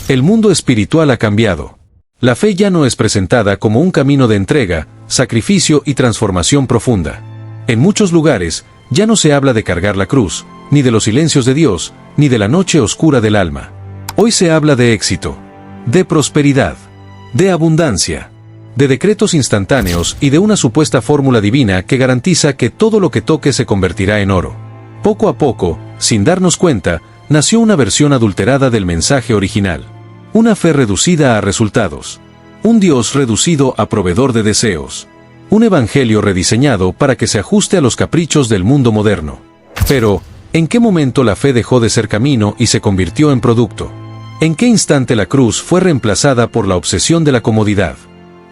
El mundo espiritual ha cambiado. La fe ya no es presentada como un camino de entrega, sacrificio y transformación profunda. En muchos lugares, ya no se habla de cargar la cruz, ni de los silencios de Dios, ni de la noche oscura del alma. Hoy se habla de éxito, de prosperidad, de abundancia, de decretos instantáneos y de una supuesta fórmula divina que garantiza que todo lo que toque se convertirá en oro. Poco a poco, sin darnos cuenta, nació una versión adulterada del mensaje original. Una fe reducida a resultados. Un Dios reducido a proveedor de deseos. Un evangelio rediseñado para que se ajuste a los caprichos del mundo moderno. Pero, ¿en qué momento la fe dejó de ser camino y se convirtió en producto? ¿En qué instante la cruz fue reemplazada por la obsesión de la comodidad?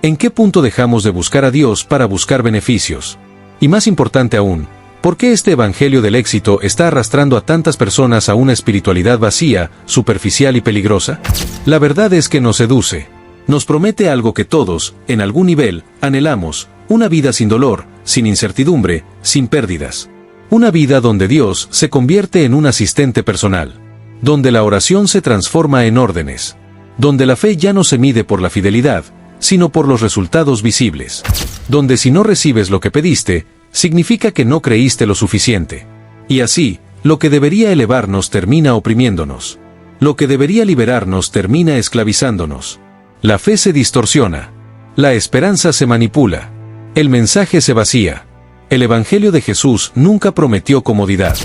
¿En qué punto dejamos de buscar a Dios para buscar beneficios? Y más importante aún, ¿por qué este evangelio del éxito está arrastrando a tantas personas a una espiritualidad vacía, superficial y peligrosa? La verdad es que nos seduce. Nos promete algo que todos, en algún nivel, anhelamos: una vida sin dolor, sin incertidumbre, sin pérdidas. Una vida donde Dios se convierte en un asistente personal. Donde la oración se transforma en órdenes. Donde la fe ya no se mide por la fidelidad, sino por los resultados visibles. Donde si no recibes lo que pediste, significa que no creíste lo suficiente. Y así, lo que debería elevarnos termina oprimiéndonos. Lo que debería liberarnos termina esclavizándonos. La fe se distorsiona. La esperanza se manipula. El mensaje se vacía. El Evangelio de Jesús nunca prometió comodidad.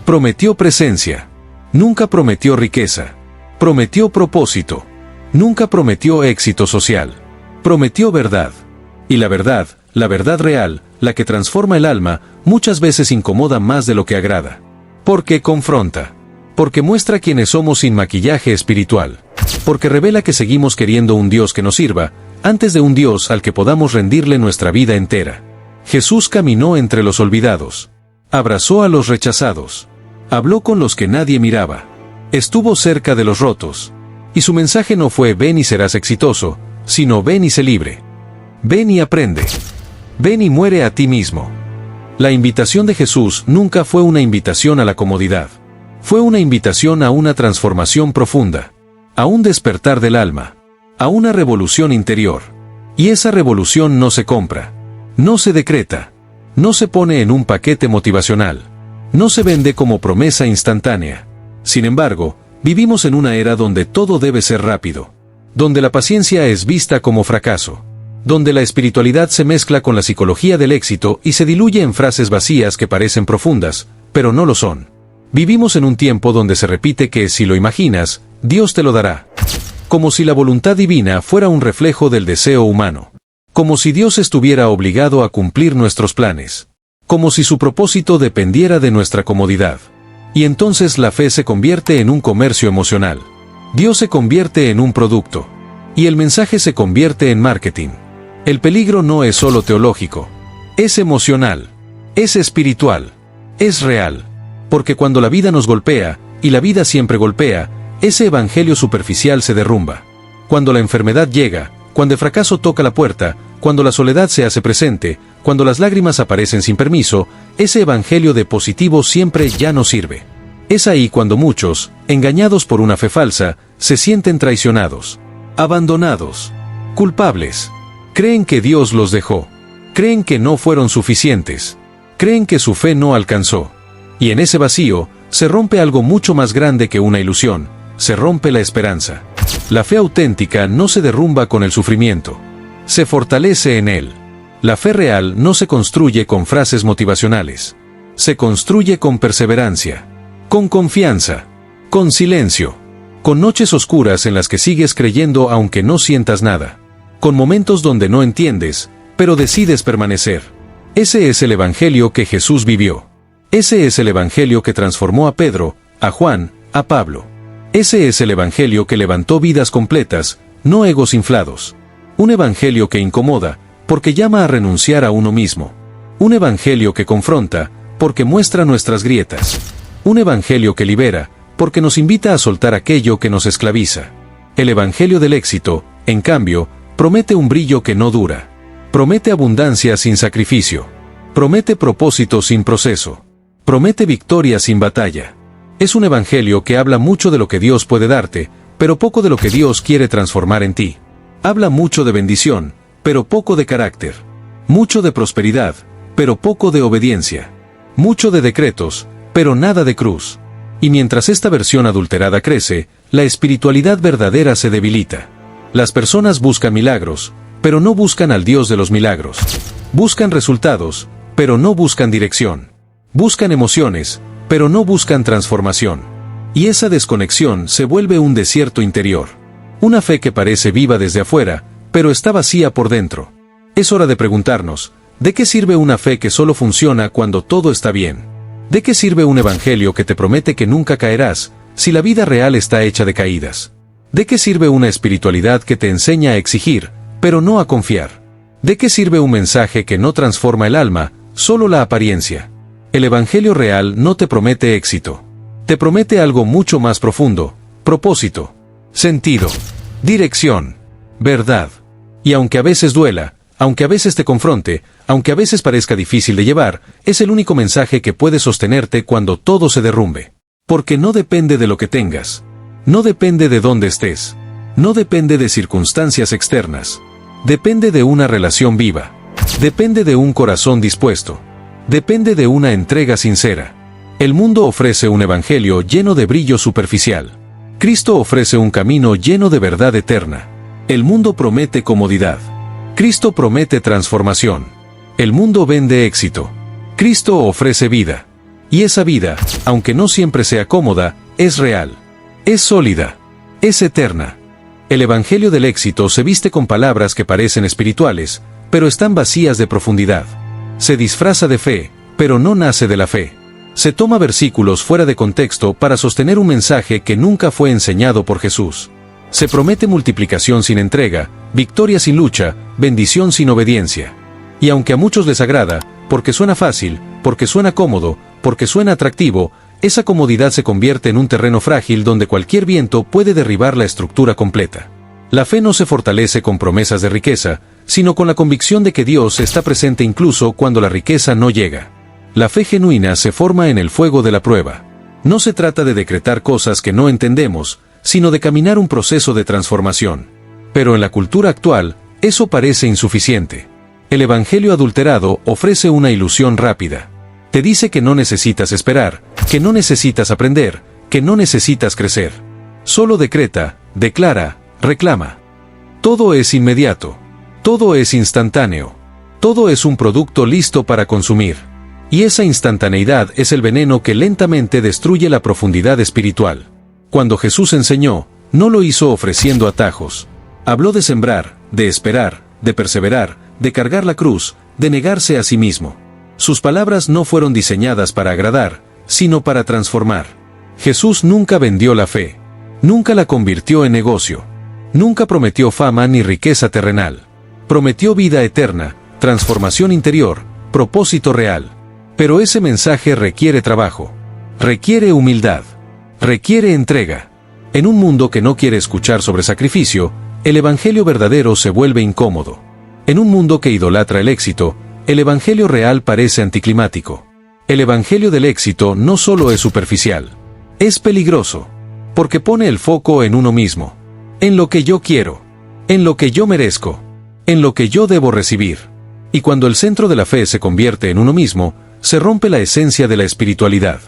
Prometió presencia. Nunca prometió riqueza. Prometió propósito. Nunca prometió éxito social. Prometió verdad. Y la verdad real, la que transforma el alma, muchas veces incomoda más de lo que agrada. Porque confronta. Porque muestra quiénes somos sin maquillaje espiritual. Porque revela que seguimos queriendo un Dios que nos sirva, antes de un Dios al que podamos rendirle nuestra vida entera. Jesús caminó entre los olvidados. Abrazó a los rechazados. Habló con los que nadie miraba. Estuvo cerca de los rotos. Y su mensaje no fue ven y serás exitoso, sino ven y sé libre. Ven y aprende. Ven y muere a ti mismo. La invitación de Jesús nunca fue una invitación a la comodidad. Fue una invitación a una transformación profunda. A un despertar del alma. A una revolución interior. Y esa revolución no se compra. No se decreta. No se pone en un paquete motivacional. No se vende como promesa instantánea. Sin embargo, vivimos en una era donde todo debe ser rápido. Donde la paciencia es vista como fracaso. Donde la espiritualidad se mezcla con la psicología del éxito y se diluye en frases vacías que parecen profundas, pero no lo son. Vivimos en un tiempo donde se repite que si lo imaginas, Dios te lo dará. Como si la voluntad divina fuera un reflejo del deseo humano. Como si Dios estuviera obligado a cumplir nuestros planes. Como si su propósito dependiera de nuestra comodidad. Y entonces la fe se convierte en un comercio emocional. Dios se convierte en un producto. Y el mensaje se convierte en marketing. El peligro no es solo teológico. Es emocional. Es espiritual. Es real. Porque cuando la vida nos golpea, y la vida siempre golpea, ese evangelio superficial se derrumba. Cuando la enfermedad llega, cuando el fracaso toca la puerta, cuando la soledad se hace presente, cuando las lágrimas aparecen sin permiso, ese evangelio de positivo siempre ya no sirve. Es ahí cuando muchos, engañados por una fe falsa, se sienten traicionados, abandonados, culpables. Creen que Dios los dejó. Creen que no fueron suficientes. Creen que su fe no alcanzó. Y en ese vacío, se rompe algo mucho más grande que una ilusión. Se rompe la esperanza. La fe auténtica no se derrumba con el sufrimiento. Se fortalece en él. La fe real no se construye con frases motivacionales. Se construye con perseverancia, con confianza, con silencio, con noches oscuras en las que sigues creyendo aunque no sientas nada, con momentos donde no entiendes, pero decides permanecer. Ese es el evangelio que Jesús vivió. Ese es el evangelio que transformó a Pedro, a Juan, a Pablo. Ese es el evangelio que levantó vidas completas, no egos inflados. Un evangelio que incomoda, porque llama a renunciar a uno mismo. Un evangelio que confronta, porque muestra nuestras grietas. Un evangelio que libera, porque nos invita a soltar aquello que nos esclaviza. El evangelio del éxito, en cambio, promete un brillo que no dura. Promete abundancia sin sacrificio. Promete propósito sin proceso. Promete victoria sin batalla. Es un evangelio que habla mucho de lo que Dios puede darte, pero poco de lo que Dios quiere transformar en ti. Habla mucho de bendición, pero poco de carácter. Mucho de prosperidad, pero poco de obediencia. Mucho de decretos, pero nada de cruz. Y mientras esta versión adulterada crece, la espiritualidad verdadera se debilita. Las personas buscan milagros, pero no buscan al Dios de los milagros. Buscan resultados, pero no buscan dirección. Buscan emociones, pero no buscan transformación. Y esa desconexión se vuelve un desierto interior. Una fe que parece viva desde afuera, pero está vacía por dentro. Es hora de preguntarnos, ¿de qué sirve una fe que solo funciona cuando todo está bien? ¿De qué sirve un evangelio que te promete que nunca caerás, si la vida real está hecha de caídas? ¿De qué sirve una espiritualidad que te enseña a exigir, pero no a confiar? ¿De qué sirve un mensaje que no transforma el alma, solo la apariencia? El evangelio real no te promete éxito. Te promete algo mucho más profundo: propósito, sentido, dirección, verdad. Y aunque a veces duela, aunque a veces te confronte, aunque a veces parezca difícil de llevar, es el único mensaje que puede sostenerte cuando todo se derrumbe. Porque no depende de lo que tengas. No depende de dónde estés. No depende de circunstancias externas. Depende de una relación viva. Depende de un corazón dispuesto. Depende de una entrega sincera. El mundo ofrece un evangelio lleno de brillo superficial. Cristo ofrece un camino lleno de verdad eterna. El mundo promete comodidad. Cristo promete transformación. El mundo vende éxito. Cristo ofrece vida. Y esa vida, aunque no siempre sea cómoda, es real. Es sólida. Es eterna. El evangelio del éxito se viste con palabras que parecen espirituales, pero están vacías de profundidad. Se disfraza de fe, pero no nace de la fe. Se toma versículos fuera de contexto para sostener un mensaje que nunca fue enseñado por Jesús. Se promete multiplicación sin entrega, victoria sin lucha, bendición sin obediencia. Y aunque a muchos les agrada, porque suena fácil, porque suena cómodo, porque suena atractivo, esa comodidad se convierte en un terreno frágil donde cualquier viento puede derribar la estructura completa. La fe no se fortalece con promesas de riqueza, sino con la convicción de que Dios está presente incluso cuando la riqueza no llega. La fe genuina se forma en el fuego de la prueba. No se trata de decretar cosas que no entendemos, sino de caminar un proceso de transformación. Pero en la cultura actual, eso parece insuficiente. El evangelio adulterado ofrece una ilusión rápida. Te dice que no necesitas esperar, que no necesitas aprender, que no necesitas crecer. Solo decreta, declara, reclama. Todo es inmediato. Todo es instantáneo. Todo es un producto listo para consumir. Y esa instantaneidad es el veneno que lentamente destruye la profundidad espiritual. Cuando Jesús enseñó, no lo hizo ofreciendo atajos. Habló de sembrar, de esperar, de perseverar, de cargar la cruz, de negarse a sí mismo. Sus palabras no fueron diseñadas para agradar, sino para transformar. Jesús nunca vendió la fe. Nunca la convirtió en negocio. Nunca prometió fama ni riqueza terrenal. Prometió vida eterna, transformación interior, propósito real. Pero ese mensaje requiere trabajo. Requiere humildad. Requiere entrega. En un mundo que no quiere escuchar sobre sacrificio, el evangelio verdadero se vuelve incómodo. En un mundo que idolatra el éxito, el evangelio real parece anticlimático. El evangelio del éxito no solo es superficial. Es peligroso. Porque pone el foco en uno mismo. En lo que yo quiero. En lo que yo merezco. En lo que yo debo recibir. Y cuando el centro de la fe se convierte en uno mismo, se rompe la esencia de la espiritualidad.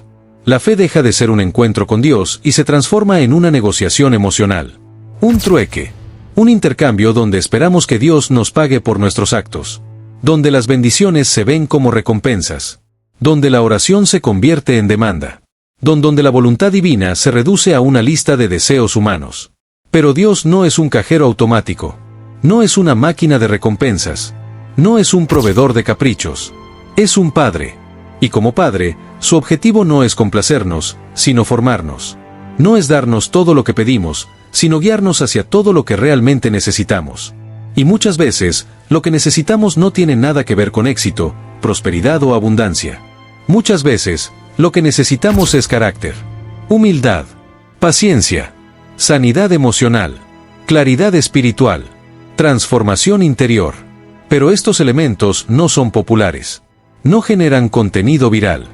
La fe deja de ser un encuentro con Dios y se transforma en una negociación emocional. Un trueque. Un intercambio donde esperamos que Dios nos pague por nuestros actos. Donde las bendiciones se ven como recompensas. Donde la oración se convierte en demanda. Donde la voluntad divina se reduce a una lista de deseos humanos. Pero Dios no es un cajero automático. No es una máquina de recompensas. No es un proveedor de caprichos. Es un Padre. Y como Padre, su objetivo no es complacernos, sino formarnos. No es darnos todo lo que pedimos, sino guiarnos hacia todo lo que realmente necesitamos. Y muchas veces, lo que necesitamos no tiene nada que ver con éxito, prosperidad o abundancia. Muchas veces, lo que necesitamos es carácter, humildad, paciencia, sanidad emocional, claridad espiritual, transformación interior. Pero estos elementos no son populares. No generan contenido viral.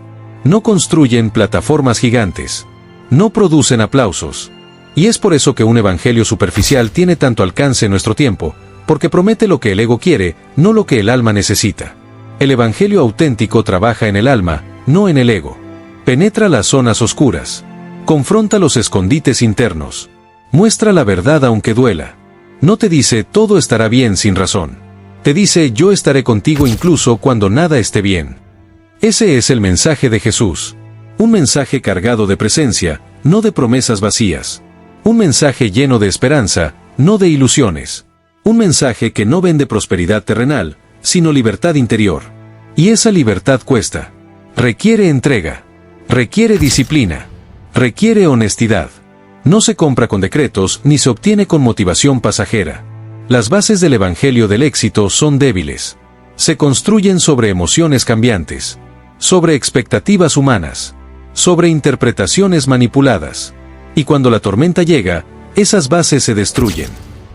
No construyen plataformas gigantes. No producen aplausos. Y es por eso que un evangelio superficial tiene tanto alcance en nuestro tiempo, porque promete lo que el ego quiere, no lo que el alma necesita. El evangelio auténtico trabaja en el alma, no en el ego. Penetra las zonas oscuras. Confronta los escondites internos. Muestra la verdad aunque duela. No te dice todo estará bien sin razón. Te dice yo estaré contigo incluso cuando nada esté bien. Ese es el mensaje de Jesús. Un mensaje cargado de presencia, no de promesas vacías. Un mensaje lleno de esperanza, no de ilusiones. Un mensaje que no vende prosperidad terrenal, sino libertad interior. Y esa libertad cuesta. Requiere entrega. Requiere disciplina. Requiere honestidad. No se compra con decretos ni se obtiene con motivación pasajera. Las bases del evangelio del éxito son débiles. Se construyen sobre emociones cambiantes, sobre expectativas humanas, sobre interpretaciones manipuladas. Y cuando la tormenta llega, esas bases se destruyen.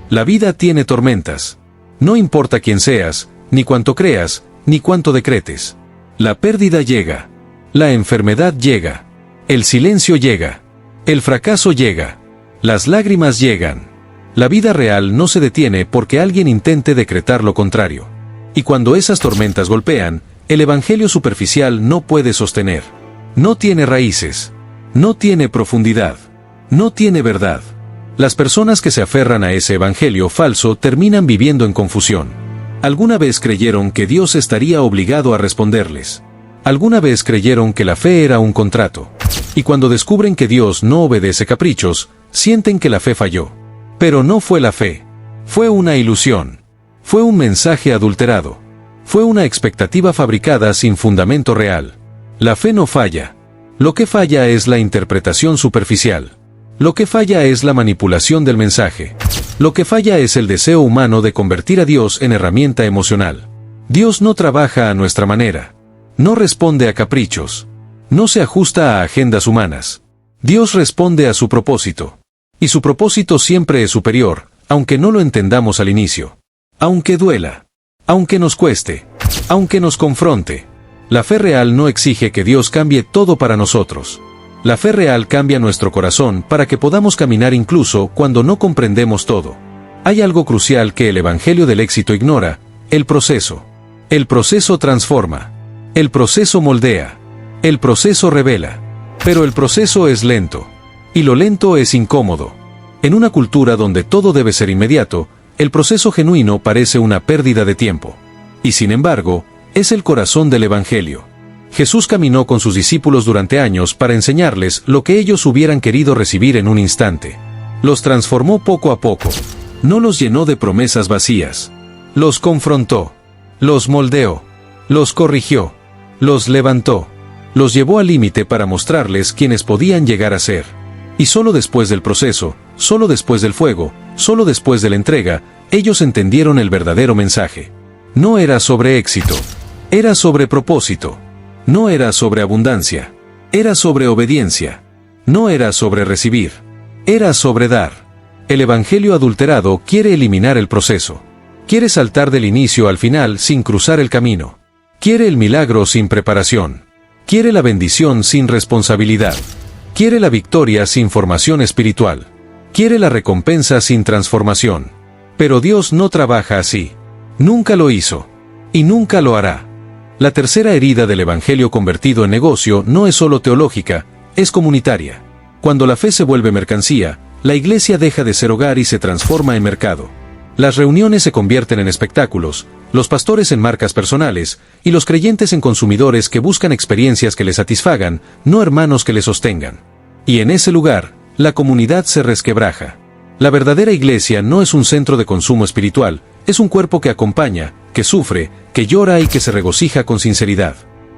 La vida tiene tormentas. No importa quién seas, ni cuánto creas, ni cuánto decretes. La pérdida llega. La enfermedad llega. El silencio llega. El fracaso llega. Las lágrimas llegan. La vida real no se detiene porque alguien intente decretar lo contrario. Y cuando esas tormentas golpean, el evangelio superficial no puede sostener. No tiene raíces. No tiene profundidad. No tiene verdad. Las personas que se aferran a ese evangelio falso terminan viviendo en confusión. Alguna vez creyeron que Dios estaría obligado a responderles. Alguna vez creyeron que la fe era un contrato. Y cuando descubren que Dios no obedece caprichos, sienten que la fe falló. Pero no fue la fe. Fue una ilusión. Fue un mensaje adulterado. Fue una expectativa fabricada sin fundamento real. La fe no falla. Lo que falla es la interpretación superficial. Lo que falla es la manipulación del mensaje. Lo que falla es el deseo humano de convertir a Dios en herramienta emocional. Dios no trabaja a nuestra manera. No responde a caprichos. No se ajusta a agendas humanas. Dios responde a su propósito. Y su propósito siempre es superior, aunque no lo entendamos al inicio. Aunque duela. Aunque nos cueste. Aunque nos confronte. La fe real no exige que Dios cambie todo para nosotros. La fe real cambia nuestro corazón para que podamos caminar incluso cuando no comprendemos todo. Hay algo crucial que el evangelio del éxito ignora: el proceso. El proceso transforma. El proceso moldea. El proceso revela. Pero el proceso es lento. Y lo lento es incómodo. En una cultura donde todo debe ser inmediato, el proceso genuino parece una pérdida de tiempo. Y sin embargo, es el corazón del evangelio. Jesús caminó con sus discípulos durante años para enseñarles lo que ellos hubieran querido recibir en un instante. Los transformó poco a poco. No los llenó de promesas vacías. Los confrontó. Los moldeó. Los corrigió. Los levantó. Los llevó al límite para mostrarles quiénes podían llegar a ser. Y solo después del proceso, solo después del fuego, solo después de la entrega, ellos entendieron el verdadero mensaje. No era sobre éxito. Era sobre propósito. No era sobre abundancia. Era sobre obediencia. No era sobre recibir. Era sobre dar. El evangelio adulterado quiere eliminar el proceso. Quiere saltar del inicio al final sin cruzar el camino. Quiere el milagro sin preparación. Quiere la bendición sin responsabilidad. Quiere la victoria sin formación espiritual. Quiere la recompensa sin transformación. Pero Dios no trabaja así. Nunca lo hizo. Y nunca lo hará. La tercera herida del evangelio convertido en negocio no es solo teológica, es comunitaria. Cuando la fe se vuelve mercancía, la iglesia deja de ser hogar y se transforma en mercado. Las reuniones se convierten en espectáculos, los pastores en marcas personales, y los creyentes en consumidores que buscan experiencias que les satisfagan, no hermanos que les sostengan. Y en ese lugar, la comunidad se resquebraja. La verdadera iglesia no es un centro de consumo espiritual, es un cuerpo que acompaña, que sufre, que llora y que se regocija con sinceridad.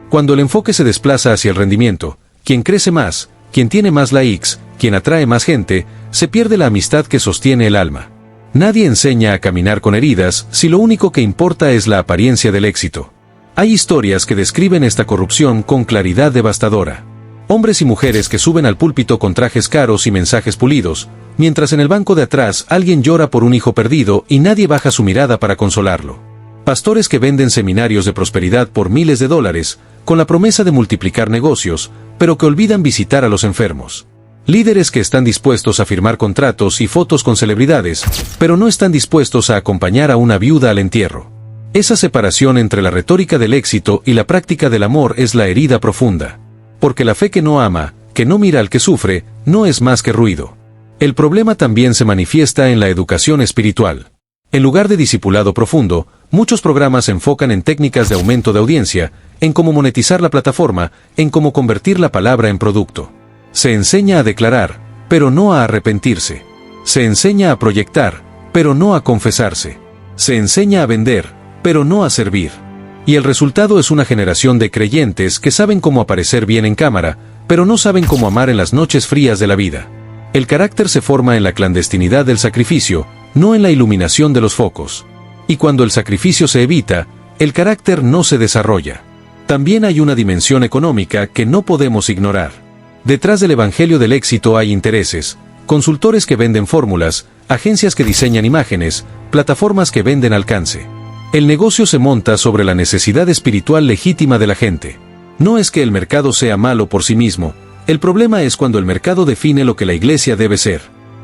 Cuando el enfoque se desplaza hacia el rendimiento, quien crece más, quien tiene más likes, quien atrae más gente, se pierde la amistad que sostiene el alma. Nadie enseña a caminar con heridas si lo único que importa es la apariencia del éxito. Hay historias que describen esta corrupción con claridad devastadora. Hombres y mujeres que suben al púlpito con trajes caros y mensajes pulidos, mientras en el banco de atrás alguien llora por un hijo perdido y nadie baja su mirada para consolarlo. Pastores que venden seminarios de prosperidad por miles de dólares, con la promesa de multiplicar negocios, pero que olvidan visitar a los enfermos. Líderes que están dispuestos a firmar contratos y fotos con celebridades, pero no están dispuestos a acompañar a una viuda al entierro. Esa separación entre la retórica del éxito y la práctica del amor es la herida profunda. Porque la fe que no ama, que no mira al que sufre, no es más que ruido. El problema también se manifiesta en la educación espiritual. En lugar de discipulado profundo, muchos programas se enfocan en técnicas de aumento de audiencia, en cómo monetizar la plataforma, en cómo convertir la palabra en producto. Se enseña a declarar, pero no a arrepentirse. Se enseña a proyectar, pero no a confesarse. Se enseña a vender, pero no a servir. Y el resultado es una generación de creyentes que saben cómo aparecer bien en cámara, pero no saben cómo amar en las noches frías de la vida. El carácter se forma en la clandestinidad del sacrificio, no en la iluminación de los focos. Y cuando el sacrificio se evita, el carácter no se desarrolla. También hay una dimensión económica que no podemos ignorar. Detrás del evangelio del éxito hay intereses, consultores que venden fórmulas, agencias que diseñan imágenes, plataformas que venden alcance. El negocio se monta sobre la necesidad espiritual legítima de la gente. No es que el mercado sea malo por sí mismo, el problema es cuando el mercado define lo que la iglesia debe ser.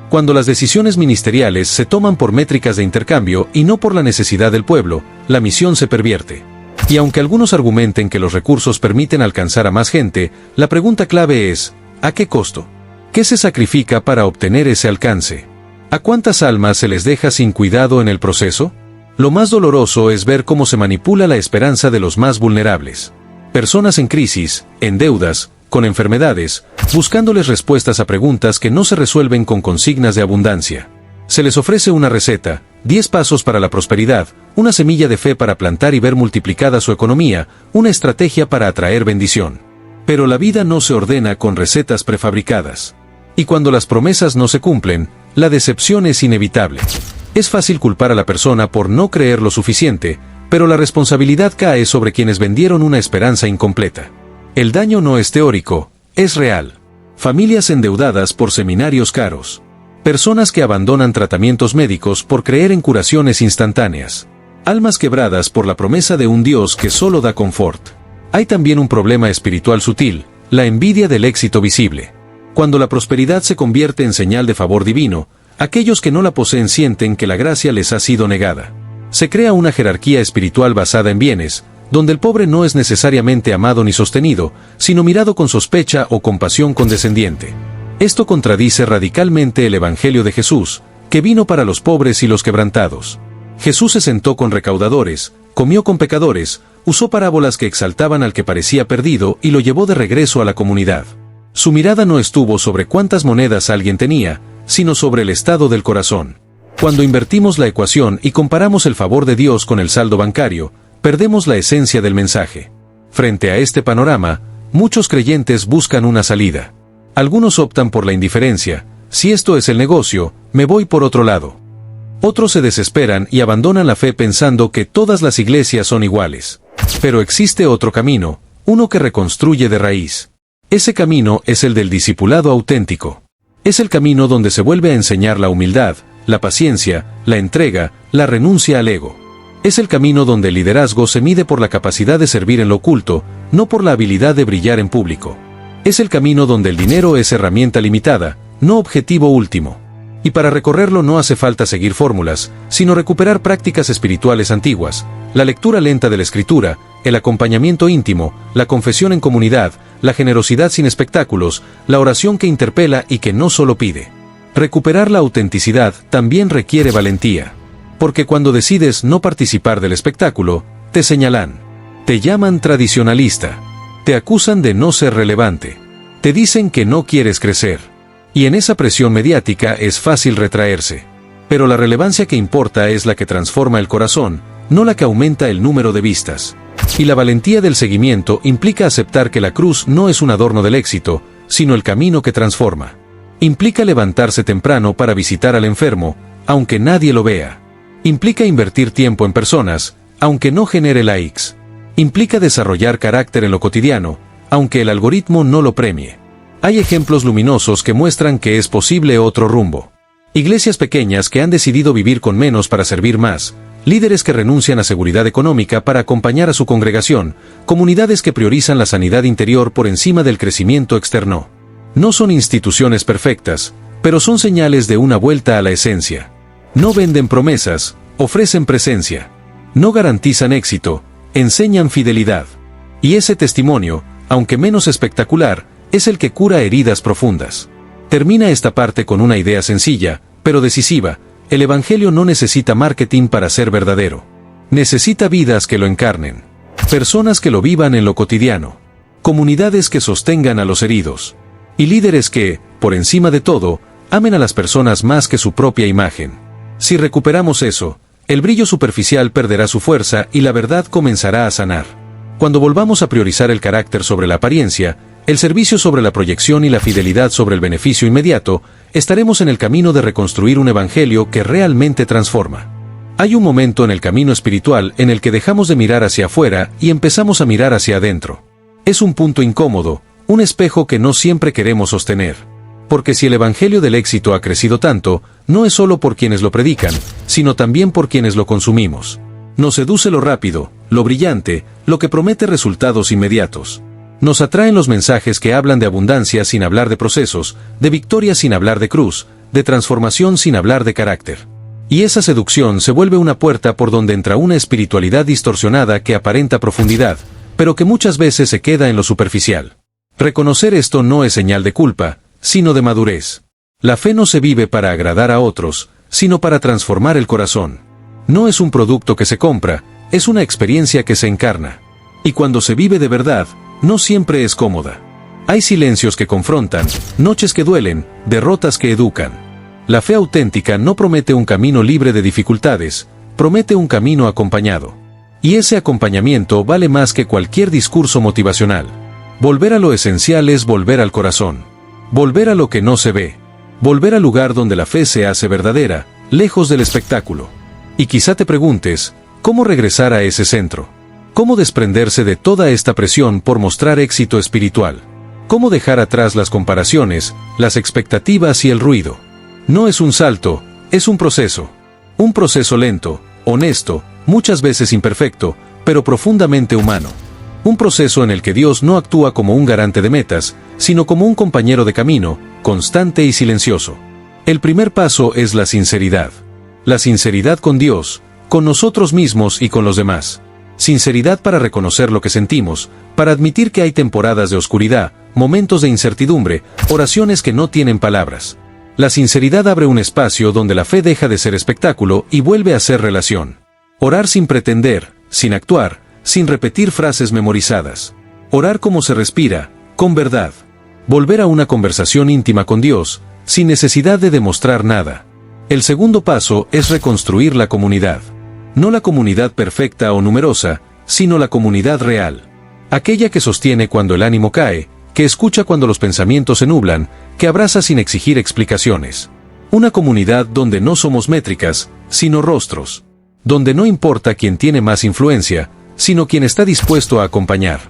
Cuando las decisiones ministeriales se toman por métricas de intercambio y no por la necesidad del pueblo, la misión se pervierte. Y aunque algunos argumenten que los recursos permiten alcanzar a más gente, la pregunta clave es, ¿a qué costo? ¿Qué se sacrifica para obtener ese alcance? ¿A cuántas almas se les deja sin cuidado en el proceso? Lo más doloroso es ver cómo se manipula la esperanza de los más vulnerables. Personas en crisis, en deudas, con enfermedades, buscándoles respuestas a preguntas que no se resuelven con consignas de abundancia. Se les ofrece una receta, 10 pasos para la prosperidad, una semilla de fe para plantar y ver multiplicada su economía, una estrategia para atraer bendición. Pero la vida no se ordena con recetas prefabricadas. Y cuando las promesas no se cumplen, la decepción es inevitable. Es fácil culpar a la persona por no creer lo suficiente, pero la responsabilidad cae sobre quienes vendieron una esperanza incompleta. El daño no es teórico, es real. Familias endeudadas por seminarios caros. Personas que abandonan tratamientos médicos por creer en curaciones instantáneas. Almas quebradas por la promesa de un Dios que solo da confort. Hay también un problema espiritual sutil, la envidia del éxito visible. Cuando la prosperidad se convierte en señal de favor divino, aquellos que no la poseen sienten que la gracia les ha sido negada. Se crea una jerarquía espiritual basada en bienes, donde el pobre no es necesariamente amado ni sostenido, sino mirado con sospecha o compasión condescendiente. Esto contradice radicalmente el Evangelio de Jesús, que vino para los pobres y los quebrantados. Jesús se sentó con recaudadores, comió con pecadores, usó parábolas que exaltaban al que parecía perdido y lo llevó de regreso a la comunidad. Su mirada no estuvo sobre cuántas monedas alguien tenía, sino sobre el estado del corazón. Cuando invertimos la ecuación y comparamos el favor de Dios con el saldo bancario, perdemos la esencia del mensaje. Frente a este panorama, muchos creyentes buscan una salida. Algunos optan por la indiferencia, si esto es el negocio, me voy por otro lado. Otros se desesperan y abandonan la fe pensando que todas las iglesias son iguales. Pero existe otro camino, uno que reconstruye de raíz. Ese camino es el del discipulado auténtico. Es el camino donde se vuelve a enseñar la humildad, la paciencia, la entrega, la renuncia al ego. Es el camino donde el liderazgo se mide por la capacidad de servir en lo oculto, no por la habilidad de brillar en público. Es el camino donde el dinero es herramienta limitada, no objetivo último. Y para recorrerlo no hace falta seguir fórmulas, sino recuperar prácticas espirituales antiguas, la lectura lenta de la escritura, el acompañamiento íntimo, la confesión en comunidad, la generosidad sin espectáculos, la oración que interpela y que no solo pide. Recuperar la autenticidad también requiere valentía. Porque cuando decides no participar del espectáculo, te señalan. Te llaman tradicionalista. Te acusan de no ser relevante. Te dicen que no quieres crecer. Y en esa presión mediática es fácil retraerse. Pero la relevancia que importa es la que transforma el corazón, no la que aumenta el número de vistas. Y la valentía del seguimiento implica aceptar que la cruz no es un adorno del éxito, sino el camino que transforma. Implica levantarse temprano para visitar al enfermo, aunque nadie lo vea. Implica invertir tiempo en personas, aunque no genere likes. Implica desarrollar carácter en lo cotidiano, aunque el algoritmo no lo premie. Hay ejemplos luminosos que muestran que es posible otro rumbo. Iglesias pequeñas que han decidido vivir con menos para servir más, líderes que renuncian a seguridad económica para acompañar a su congregación, comunidades que priorizan la sanidad interior por encima del crecimiento externo. No son instituciones perfectas, pero son señales de una vuelta a la esencia. No venden promesas, ofrecen presencia. No garantizan éxito, enseñan fidelidad. Y ese testimonio, aunque menos espectacular, es el que cura heridas profundas. Termina esta parte con una idea sencilla, pero decisiva: el Evangelio no necesita marketing para ser verdadero. Necesita vidas que lo encarnen. Personas que lo vivan en lo cotidiano. Comunidades que sostengan a los heridos. Y líderes que, por encima de todo, amen a las personas más que su propia imagen. Si recuperamos eso, el brillo superficial perderá su fuerza y la verdad comenzará a sanar. Cuando volvamos a priorizar el carácter sobre la apariencia, el servicio sobre la proyección y la fidelidad sobre el beneficio inmediato, estaremos en el camino de reconstruir un evangelio que realmente transforma. Hay un momento en el camino espiritual en el que dejamos de mirar hacia afuera y empezamos a mirar hacia adentro. Es un punto incómodo, un espejo que no siempre queremos sostener. Porque si el evangelio del éxito ha crecido tanto, no es solo por quienes lo predican, sino también por quienes lo consumimos. Nos seduce lo rápido, lo brillante, lo que promete resultados inmediatos. Nos atraen los mensajes que hablan de abundancia sin hablar de procesos, de victoria sin hablar de cruz, de transformación sin hablar de carácter. Y esa seducción se vuelve una puerta por donde entra una espiritualidad distorsionada que aparenta profundidad, pero que muchas veces se queda en lo superficial. Reconocer esto no es señal de culpa, sino de madurez. La fe no se vive para agradar a otros, sino para transformar el corazón. No es un producto que se compra, es una experiencia que se encarna. Y cuando se vive de verdad, no siempre es cómoda. Hay silencios que confrontan, noches que duelen, derrotas que educan. La fe auténtica no promete un camino libre de dificultades, promete un camino acompañado. Y ese acompañamiento vale más que cualquier discurso motivacional. Volver a lo esencial es volver al corazón. Volver a lo que no se ve. Volver al lugar donde la fe se hace verdadera, lejos del espectáculo. Y quizá te preguntes, ¿cómo regresar a ese centro? ¿Cómo desprenderse de toda esta presión por mostrar éxito espiritual? ¿Cómo dejar atrás las comparaciones, las expectativas y el ruido? No es un salto, es un proceso. Un proceso lento, honesto, muchas veces imperfecto, pero profundamente humano. Un proceso en el que Dios no actúa como un garante de metas, sino como un compañero de camino, constante y silencioso. El primer paso es la sinceridad. La sinceridad con Dios, con nosotros mismos y con los demás. Sinceridad para reconocer lo que sentimos, para admitir que hay temporadas de oscuridad, momentos de incertidumbre, oraciones que no tienen palabras. La sinceridad abre un espacio donde la fe deja de ser espectáculo y vuelve a ser relación. Orar sin pretender, sin actuar, sin repetir frases memorizadas. Orar como se respira, con verdad. Volver a una conversación íntima con Dios, sin necesidad de demostrar nada. El segundo paso es reconstruir la comunidad. No la comunidad perfecta o numerosa, sino la comunidad real. Aquella que sostiene cuando el ánimo cae, que escucha cuando los pensamientos se nublan, que abraza sin exigir explicaciones. Una comunidad donde no somos métricas, sino rostros. Donde no importa quién tiene más influencia, sino quien está dispuesto a acompañar.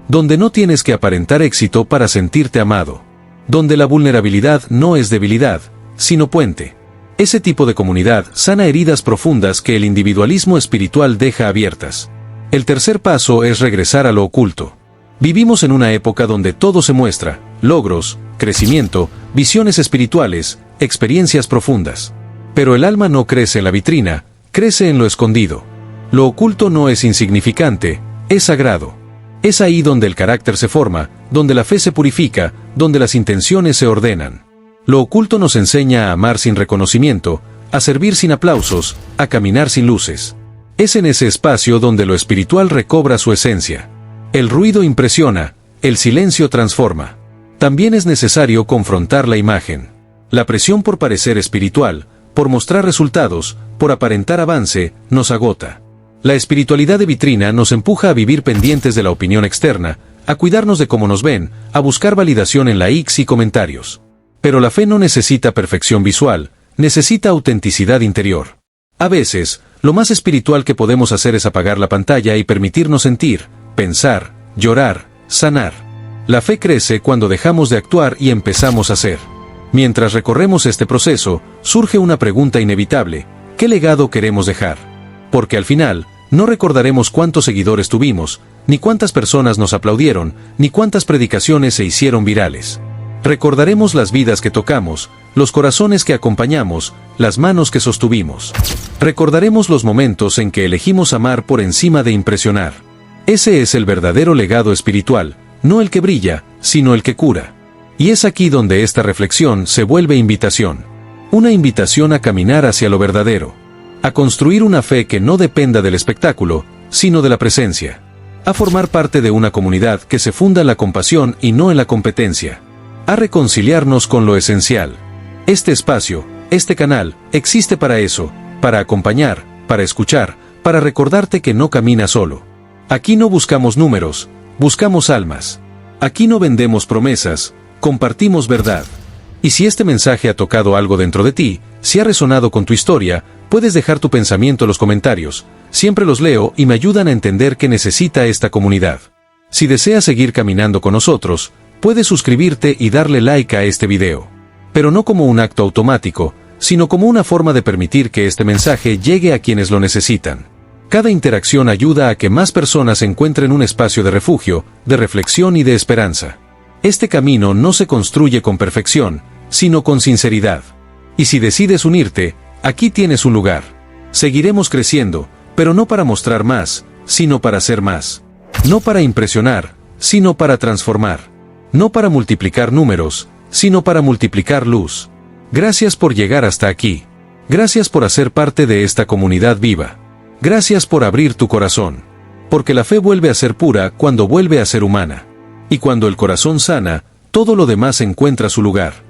Donde no tienes que aparentar éxito para sentirte amado. Donde la vulnerabilidad no es debilidad, sino puente. Ese tipo de comunidad sana heridas profundas que el individualismo espiritual deja abiertas. El tercer paso es regresar a lo oculto. Vivimos en una época donde todo se muestra: logros, crecimiento, visiones espirituales, experiencias profundas. Pero el alma no crece en la vitrina, crece en lo escondido. Lo oculto no es insignificante, es sagrado. Es ahí donde el carácter se forma, donde la fe se purifica, donde las intenciones se ordenan. Lo oculto nos enseña a amar sin reconocimiento, a servir sin aplausos, a caminar sin luces. Es en ese espacio donde lo espiritual recobra su esencia. El ruido impresiona, el silencio transforma. También es necesario confrontar la imagen. La presión por parecer espiritual, por mostrar resultados, por aparentar avance, nos agota. La espiritualidad de vitrina nos empuja a vivir pendientes de la opinión externa, a cuidarnos de cómo nos ven, a buscar validación en likes y comentarios. Pero la fe no necesita perfección visual, necesita autenticidad interior. A veces, lo más espiritual que podemos hacer es apagar la pantalla y permitirnos sentir, pensar, llorar, sanar. La fe crece cuando dejamos de actuar y empezamos a ser. Mientras recorremos este proceso, surge una pregunta inevitable: ¿qué legado queremos dejar? Porque al final, no recordaremos cuántos seguidores tuvimos, ni cuántas personas nos aplaudieron, ni cuántas predicaciones se hicieron virales. Recordaremos las vidas que tocamos, los corazones que acompañamos, las manos que sostuvimos. Recordaremos los momentos en que elegimos amar por encima de impresionar. Ese es el verdadero legado espiritual, no el que brilla, sino el que cura. Y es aquí donde esta reflexión se vuelve invitación. Una invitación a caminar hacia lo verdadero. A construir una fe que no dependa del espectáculo, sino de la presencia. A formar parte de una comunidad que se funda en la compasión y no en la competencia. A reconciliarnos con lo esencial. Este espacio, este canal, existe para eso, para acompañar, para escuchar, para recordarte que no caminas solo. Aquí no buscamos números, buscamos almas. Aquí no vendemos promesas, compartimos verdad. Y si este mensaje ha tocado algo dentro de ti, si ha resonado con tu historia, puedes dejar tu pensamiento en los comentarios. Siempre los leo y me ayudan a entender qué necesita esta comunidad. Si deseas seguir caminando con nosotros, puedes suscribirte y darle like a este video. Pero no como un acto automático, sino como una forma de permitir que este mensaje llegue a quienes lo necesitan. Cada interacción ayuda a que más personas encuentren un espacio de refugio, de reflexión y de esperanza. Este camino no se construye con perfección, sino con sinceridad. Y si decides unirte, aquí tienes un lugar. Seguiremos creciendo, pero no para mostrar más, sino para ser más. No para impresionar, sino para transformar. No para multiplicar números, sino para multiplicar luz. Gracias por llegar hasta aquí. Gracias por hacer parte de esta comunidad viva. Gracias por abrir tu corazón. Porque la fe vuelve a ser pura cuando vuelve a ser humana. Y cuando el corazón sana, todo lo demás encuentra su lugar.